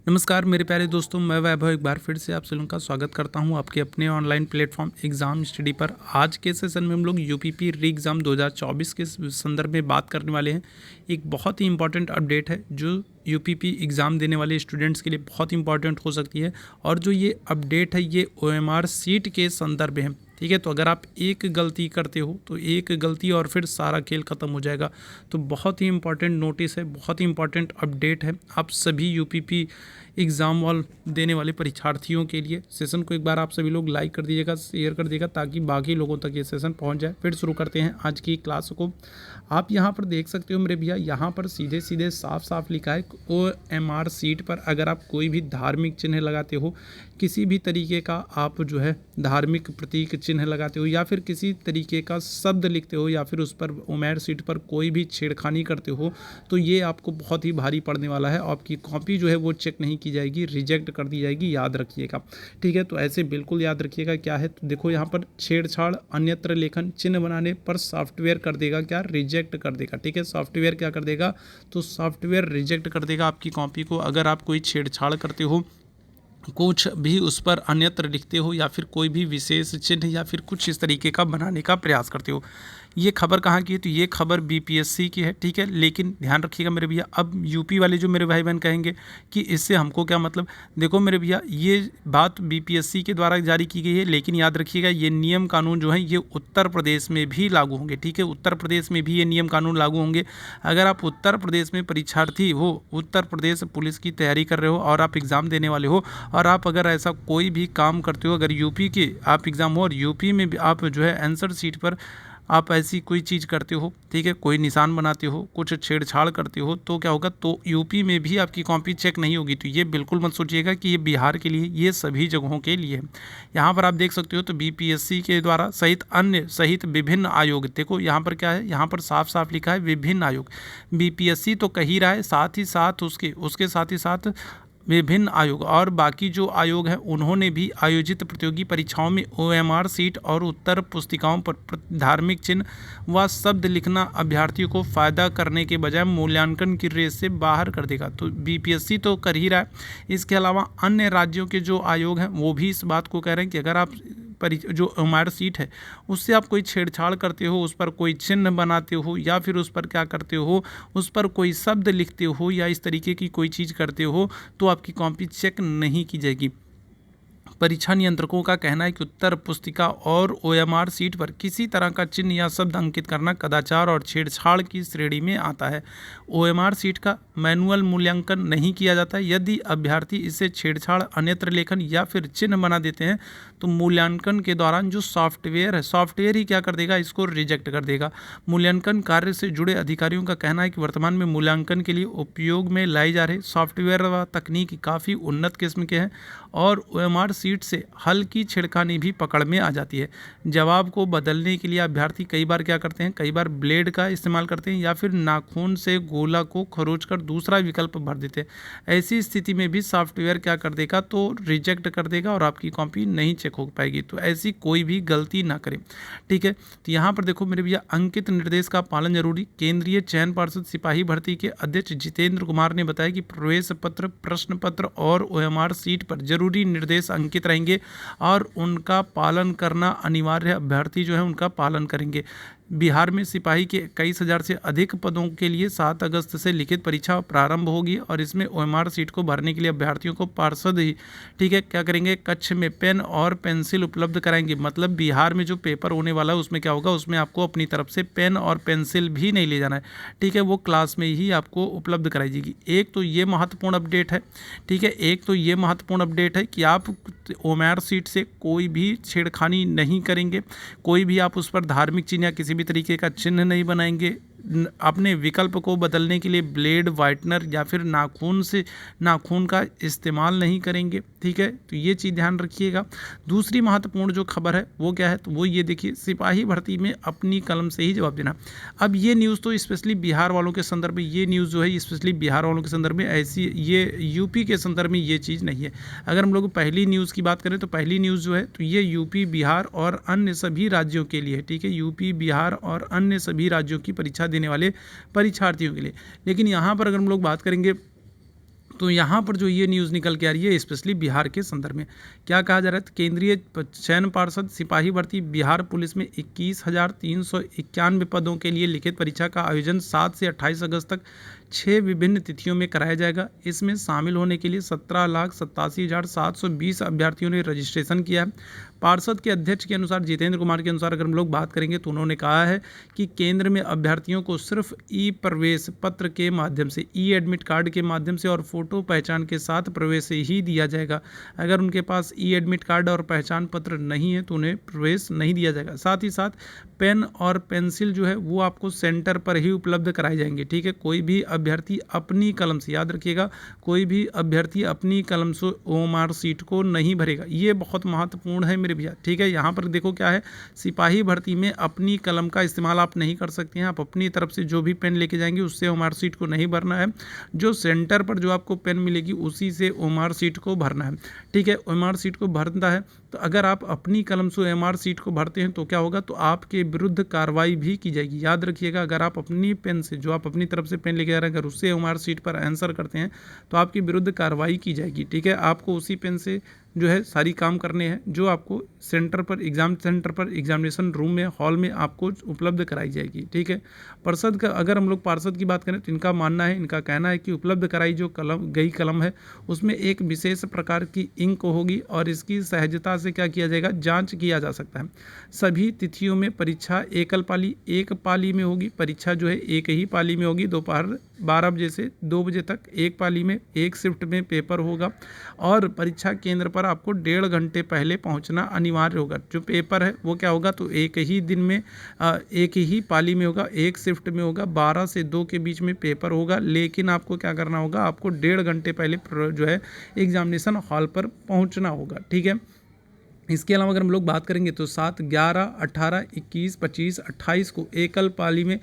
नमस्कार मेरे प्यारे दोस्तों, मैं वैभव एक बार फिर से आप सभी का स्वागत करता हूं आपके अपने ऑनलाइन प्लेटफॉर्म एग्ज़ाम स्टडी पर। आज के सेशन में हम लोग यूपीपी री एग्ज़ाम 2024 के संदर्भ में बात करने वाले हैं। एक बहुत ही इंपॉर्टेंट अपडेट है जो यूपीपी एग्ज़ाम देने वाले स्टूडेंट्स के लिए बहुत इंपॉर्टेंट हो सकती है। और जो ये अपडेट है ये ओएमआर सीट के संदर्भ में है। ठीक है, तो अगर आप एक गलती करते हो तो एक गलती और फिर सारा खेल ख़त्म हो जाएगा। तो बहुत ही इंपॉर्टेंट नोटिस है, बहुत ही इंपॉर्टेंट अपडेट है आप सभी यूपीपी एग्ज़ाम वाल देने वाले परीक्षार्थियों के लिए। सेशन को एक बार आप सभी लोग लाइक कर दीजिएगा, शेयर कर दीजिएगा ताकि बाकी लोगों तक ये सेशन पहुंच जाए। फिर शुरू करते हैं आज की क्लास को। आप यहाँ पर देख सकते हो मेरे भैया, यहाँ पर सीधे सीधे साफ साफ लिखा है ओएमआर सीट पर अगर आप कोई भी धार्मिक चिन्ह लगाते हो, किसी भी तरीके का आप जो है धार्मिक प्रतीक चिन्ह लगाते हो या फिर किसी तरीके का शब्द लिखते हो या फिर उस पर ओएमआर सीट पर कोई भी छेड़खानी करते हो तो ये आपको बहुत ही भारी पड़ने वाला है। आपकी कॉपी जो है वो चेक नहीं की जाएगी, रिजेक्ट कर दी जाएगी, याद रखिएगा। ठीक है, तो ऐसे बिल्कुल याद रखिएगा। क्या है तो देखो यहाँ पर छेड़छाड़ अन्यत्र लेखन चिन्ह बनाने पर सॉफ्टवेयर कर देगा क्या, रिजेक्ट कर देगा। ठीक है, सॉफ्टवेयर क्या कर देगा तो सॉफ्टवेयर रिजेक्ट कर देगा आपकी कॉपी को। अगर आप कोई छेड़छाड़ करते हो, कुछ भी उस पर अन्यत्र लिखते हो या फिर कोई भी विशेष चिन्ह या फिर कुछ इस तरीके का बनाने का प्रयास करते हो। ये खबर कहाँ की है तो ये खबर बीपीएससी की है। ठीक है, लेकिन ध्यान रखिएगा मेरे भैया, अब यूपी वाले जो मेरे भाई बहन कहेंगे कि इससे हमको क्या मतलब। देखो मेरे भैया, ये बात बीपीएससी के द्वारा जारी की गई है, लेकिन याद रखिएगा ये नियम कानून जो है ये उत्तर प्रदेश में भी लागू होंगे। ठीक है, उत्तर प्रदेश में भी ये नियम कानून लागू होंगे। अगर आप उत्तर प्रदेश में परीक्षार्थी हो, उत्तर प्रदेश पुलिस की तैयारी कर रहे हो और आप एग्ज़ाम देने वाले हो और आप अगर ऐसा कोई भी काम करते हो, अगर यूपी के आप एग्ज़ाम हो और यूपी में भी आप जो है आंसर सीट पर आप ऐसी कोई चीज़ करते हो, ठीक है, कोई निशान बनाते हो, कुछ छेड़छाड़ करते हो तो क्या होगा तो यूपी में भी आपकी कॉपी चेक नहीं होगी। तो ये बिल्कुल मत सोचिएगा कि ये बिहार के लिए, ये सभी जगहों के लिए है। यहाँ पर आप देख सकते हो तो बीपीएससी के द्वारा सहित विभिन्न आयोग, देखो यहाँ पर क्या है, यहाँ पर साफ साफ लिखा है विभिन्न आयोग। बीपीएससी तो कह ही रहा है, साथ ही साथ उसके साथ ही साथ विभिन्न आयोग और बाकी जो आयोग हैं उन्होंने भी आयोजित प्रतियोगी परीक्षाओं में ओएमआर सीट और उत्तर पुस्तिकाओं पर धार्मिक चिन्ह व शब्द लिखना अभ्यर्थियों को फ़ायदा करने के बजाय मूल्यांकन की रेस से बाहर कर देगा। तो बीपीएससी तो कर ही रहा है, इसके अलावा अन्य राज्यों के जो आयोग हैं वो भी इस बात को कह रहे हैं कि अगर आप जो ओएमआर सीट है उससे आप कोई छेड़छाड़ करते हो, उस पर कोई चिन्ह बनाते हो या फिर उस पर क्या करते हो, उस पर कोई शब्द लिखते हो या इस तरीके की कोई चीज़ करते हो तो आपकी कॉपी चेक नहीं की जाएगी। परीक्षा नियंत्रकों का कहना है कि उत्तर पुस्तिका और ओएमआर सीट पर किसी तरह का चिन्ह या शब्द अंकित करना कदाचार और छेड़छाड़ की श्रेणी में आता है। ओएमआर सीट का मैनुअल मूल्यांकन नहीं किया जाता है। यदि अभ्यर्थी इसे छेड़छाड़, अन्यत्र लेखन या फिर चिन्ह बना देते हैं तो मूल्यांकन के दौरान जो सॉफ्टवेयर है, सॉफ्टवेयर ही क्या कर देगा, इसको रिजेक्ट कर देगा। मूल्यांकन कार्य से जुड़े अधिकारियों का कहना है कि वर्तमान में मूल्यांकन के लिए उपयोग में लाई जा रहे सॉफ्टवेयर व तकनीक काफ़ी उन्नत किस्म के हैं और ओएमआर सीट से हल्की छिड़कानी भी पकड़ में आ जाती है। जवाब को बदलने के लिए अभ्यर्थी कई बार क्या करते हैं, कई बार ब्लेड का इस्तेमाल करते हैं या फिर नाखून से गोला को खरोंचकर दूसरा विकल्प भर देते हैं। ऐसी स्थिति में भी सॉफ्टवेयर क्या कर देगा तो रिजेक्ट कर देगा और आपकी कॉपी नहीं चेक हो पाएगी। तो ऐसी कोई भी गलती ना करें। ठीक है, तो यहाँ पर देखो मेरे भैया, अंकित निर्देश का पालन जरूरी। केंद्रीय चयन पर्षद सिपाही भर्ती के अध्यक्ष जितेंद्र कुमार ने बताया कि प्रवेश पत्र, प्रश्न पत्र और ओएमआर सीट पर जरूरी निर्देश अंकित रहेंगे और उनका पालन करना अनिवार्य है। अभ्यर्थी जो है उनका पालन करेंगे। बिहार में सिपाही के 21,000 से अधिक पदों के लिए 7 अगस्त से लिखित परीक्षा प्रारंभ होगी और इसमें ओएमआर सीट को भरने के लिए अभ्यर्थियों को पार्षद ही, ठीक है, क्या करेंगे, कक्ष में पेन और पेंसिल उपलब्ध कराएंगे। मतलब बिहार में जो पेपर होने वाला है उसमें क्या होगा, उसमें आपको अपनी तरफ से पेन और पेंसिल भी नहीं ले जाना है। ठीक है, वो क्लास में ही आपको उपलब्ध कराई जाएगी। एक तो ये महत्वपूर्ण अपडेट है। ठीक है, एक तो ये महत्वपूर्ण अपडेट है कि आप ओएमआर सीट से कोई भी छेड़खानी नहीं करेंगे, कोई भी आप उस पर धार्मिक चिन्ह या किसी भी तरीके का चिन्ह नहीं बनाएंगे। अपने विकल्प को बदलने के लिए ब्लेड, वाइटनर या फिर नाखून का इस्तेमाल नहीं करेंगे। ठीक है, तो ये चीज़ ध्यान रखिएगा। दूसरी महत्वपूर्ण जो खबर है वो क्या है तो वो ये देखिए, सिपाही भर्ती में अपनी कलम से ही जवाब देना। अब ये न्यूज़ तो स्पेशली बिहार वालों के संदर्भ में, ये न्यूज़ जो है स्पेशली बिहार वालों के संदर्भ में, ऐसी ये यूपी के संदर्भ में ये चीज़ नहीं है। अगर हम लोग पहली न्यूज़ की बात करें तो पहली न्यूज़ जो है तो ये यूपी, बिहार और अन्य सभी राज्यों के लिए। ठीक है, यूपी, बिहार और अन्य सभी राज्यों की परीक्षा देने वाले परीक्षार्थियों के लिए। लेकिन यहाँ पर अगर हम लोग बात करेंगे तो यहाँ पर जो ये न्यूज़ निकल के आ रही है स्पेशली बिहार के संदर्भ में क्या कहा जा रहा है, केंद्रीय चयन पार्षद सिपाही भर्ती बिहार पुलिस में 21,391 पदों के लिए लिखित परीक्षा का आयोजन 7 से 28 अगस्त तक 6 विभिन्न तिथियों में कराया जाएगा। इसमें शामिल होने के लिए 17,87,720 अभ्यर्थियों ने रजिस्ट्रेशन किया है। पार्षद के अध्यक्ष के अनुसार, जितेंद्र कुमार के अनुसार अगर हम लोग बात करेंगे तो उन्होंने कहा है कि केंद्र में अभ्यर्थियों को सिर्फ ई प्रवेश पत्र के माध्यम से, ई एडमिट कार्ड के माध्यम से और फोटो पहचान के साथ प्रवेश ही दिया जाएगा। अगर उनके पास ई एडमिट कार्ड और पहचान पत्र नहीं है तो उन्हें प्रवेश नहीं दिया जाएगा। साथ ही साथ पेन और पेंसिल जो है वो आपको सेंटर पर ही उपलब्ध कराए जाएंगे। ठीक है, कोई भी अभ्यर्थी अपनी कलम से, याद रखिएगा, कोई भी अभ्यर्थी अपनी कलम से ओएमआर सीट को नहीं भरेगा। ये बहुत महत्वपूर्ण है मेरे भैया। ठीक है, यहाँ पर देखो क्या है, सिपाही भर्ती में अपनी कलम का इस्तेमाल आप नहीं कर सकते हैं। आप अपनी तरफ से जो भी पेन लेके जाएंगे उससे ओएमआर सीट को नहीं भरना है। जो सेंटर पर जो आपको पेन मिलेगी उसी से ओएमआर सीट को भरना है। ठीक है, ओएमआर सीट को भरना है तो अगर आप अपनी कलम से ओएमआर सीट को भरते हैं तो क्या होगा, तो आपके विरुद्ध कार्रवाई भी की जाएगी। याद रखिएगा, अगर आप अपनी पेन से, जो आप अपनी तरफ से पेन लेके जा रहे हैं, अगर उससे ओएमआर सीट पर आंसर करते हैं तो आपके विरुद्ध कार्रवाई की जाएगी। ठीक है, आपको उसी पेन से जो है सारी काम करने हैं जो आपको सेंटर पर, एग्जाम सेंटर पर, एग्जामिनेशन रूम में, हॉल में आपको उपलब्ध कराई जाएगी। ठीक है, पार्षद का, अगर हम लोग पार्षद की बात करें तो इनका मानना है, इनका कहना है कि उपलब्ध कराई जो कलम है उसमें एक विशेष प्रकार की इंक होगी और इसकी सहजता से क्या किया जाएगा, जांच किया जा सकता है। सभी तिथियों में परीक्षा एकल पाली, एक पाली में होगी। परीक्षा जो है एक ही पाली में होगी, दोपहर 12 बजे से 2 बजे तक एक पाली में, एक शिफ्ट में पेपर होगा और परीक्षा केंद्र पर आपको 1.5 घंटे पहले पहुंचना अनिवार्य होगा। जो पेपर है वो क्या होगा, तो एक ही दिन में, एक ही पाली में होगा, एक शिफ्ट में होगा, 12 से 2 के बीच में पेपर होगा। लेकिन आपको क्या करना होगा, आपको 1.5 घंटे पहले जो है एग्जामिनेशन हॉल पर पहुंचना होगा। ठीक है, इसके अलावा अगर हम लोग बात करेंगे तो 7, 11, 18, 21, 25, 28 को एकल पाली में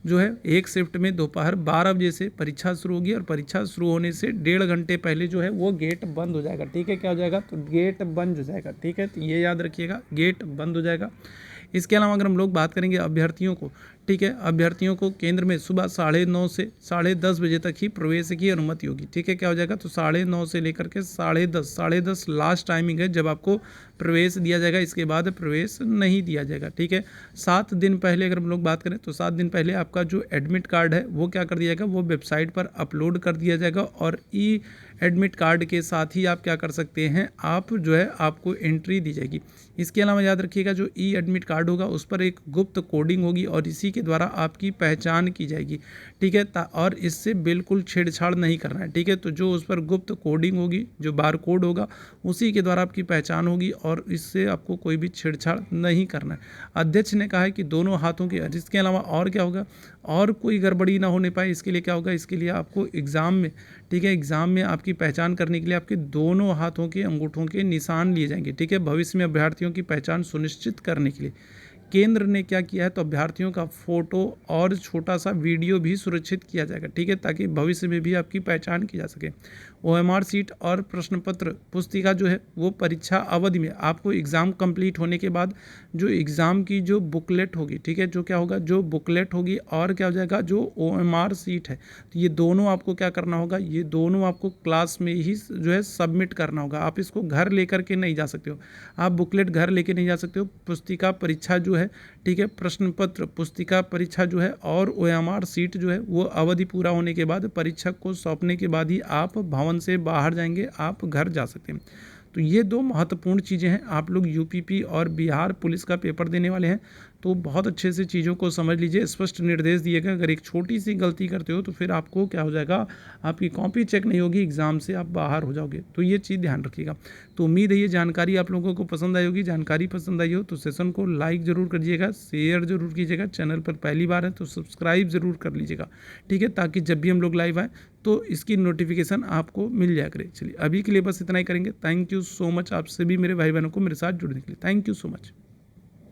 जो है एक शिफ्ट में दोपहर 12 बजे से परीक्षा शुरू होगी और परीक्षा शुरू होने से 1.5 घंटे पहले जो है वो गेट बंद हो जाएगा। ठीक है, क्या हो जाएगा, तो गेट बंद हो जाएगा। ठीक है, तो ये याद रखिएगा, गेट बंद हो जाएगा। इसके अलावा अगर हम लोग बात करेंगे अभ्यर्थियों को, ठीक है, अभ्यर्थियों को केंद्र में सुबह 9:30 से 10:30 बजे तक ही प्रवेश की अनुमति होगी। ठीक है, क्या हो जाएगा, तो 9:30 से लेकर के 10:30 लास्ट टाइमिंग है जब आपको प्रवेश दिया जाएगा। इसके बाद प्रवेश नहीं दिया जाएगा। ठीक है, 7 दिन पहले अगर हम लोग बात करें तो 7 दिन पहले आपका जो एडमिट कार्ड है वो क्या कर दिया जाएगा, वो वेबसाइट पर अपलोड कर दिया जाएगा और ई एडमिट कार्ड के साथ ही आप क्या कर सकते हैं, आप जो है आपको एंट्री दी जाएगी। इसके अलावा याद रखिएगा, जो ई एडमिट कार्ड होगा उस पर एक गुप्त कोडिंग होगी और इसी के द्वारा आपकी पहचान की जाएगी। ठीक है, और इससे बिल्कुल छेड़छाड़ नहीं करना है। ठीक है, तो जो उस पर गुप्त कोडिंग होगी, जो बार कोड होगा, उसी के द्वारा आपकी पहचान होगी और इससे आपको कोई भी छेड़छाड़ नहीं करना है। अध्यक्ष ने कहा है कि दोनों हाथों के, इसके अलावा और क्या होगा, और कोई गड़बड़ी ना होने पाए, इसके लिए क्या होगा, इसके लिए आपको एग्ज़ाम में, ठीक है, एग्ज़ाम में आपकी पहचान करने के लिए आपके दोनों हाथों के अंगूठों के निशान लिए जाएंगे। ठीक है, भविष्य में अभ्यर्थियों की पहचान सुनिश्चित करने के लिए केंद्र ने क्या किया है, तो अभ्यर्थियों का फोटो और छोटा सा वीडियो भी सुरक्षित किया जाएगा। ठीक है, ताकि भविष्य में भी आपकी पहचान की जा सके। ओएमआर सीट और प्रश्न पत्र पुस्तिका जो है वो परीक्षा अवधि में आपको एग्ज़ाम कंप्लीट होने के बाद जो एग्ज़ाम की जो बुकलेट होगी, ठीक है, जो क्या होगा, जो बुकलेट होगी और क्या हो जाएगा, जो ओएमआर सीट है, तो ये दोनों आपको क्या करना होगा, ये दोनों आपको क्लास में ही जो है सबमिट करना होगा। आप इसको घर लेकर के नहीं जा सकते हो, आप बुकलेट घर लेके नहीं जा सकते हो। पुस्तिका परीक्षा जो है, ठीक है, प्रश्न पत्र पुस्तिका परीक्षा जो है और ओएमआर सीट जो है वो अवधि पूरा होने के बाद परीक्षक को सौंपने के बाद ही आप भवन से बाहर जाएंगे, आप घर जा सकते हैं। तो ये 2 महत्वपूर्ण चीज़ें हैं। आप लोग यूपीपी और बिहार पुलिस का पेपर देने वाले हैं तो बहुत अच्छे से चीज़ों को समझ लीजिए। स्पष्ट निर्देश दिए गए, अगर एक छोटी सी गलती करते हो तो फिर आपको क्या हो जाएगा, आपकी कॉपी चेक नहीं होगी, एग्ज़ाम से आप बाहर हो जाओगे। तो ये चीज़ ध्यान रखिएगा। तो उम्मीद है ये जानकारी आप लोगों को पसंद आई होगी। जानकारी पसंद आई हो तो सेशन को लाइक ज़रूर करिएगा, शेयर ज़रूर कीजिएगा। चैनल पर पहली बार है तो सब्सक्राइब ज़रूर कर लीजिएगा, ठीक है, ताकि जब भी हम लोग लाइव आए तो इसकी नोटिफिकेशन आपको मिल जाया करे। चलिए अभी के लिए बस इतना ही करेंगे। थैंक यू सो मच, आप सभी मेरे भाई बहनों को मेरे साथ जुड़ने के लिए। Thank you so much.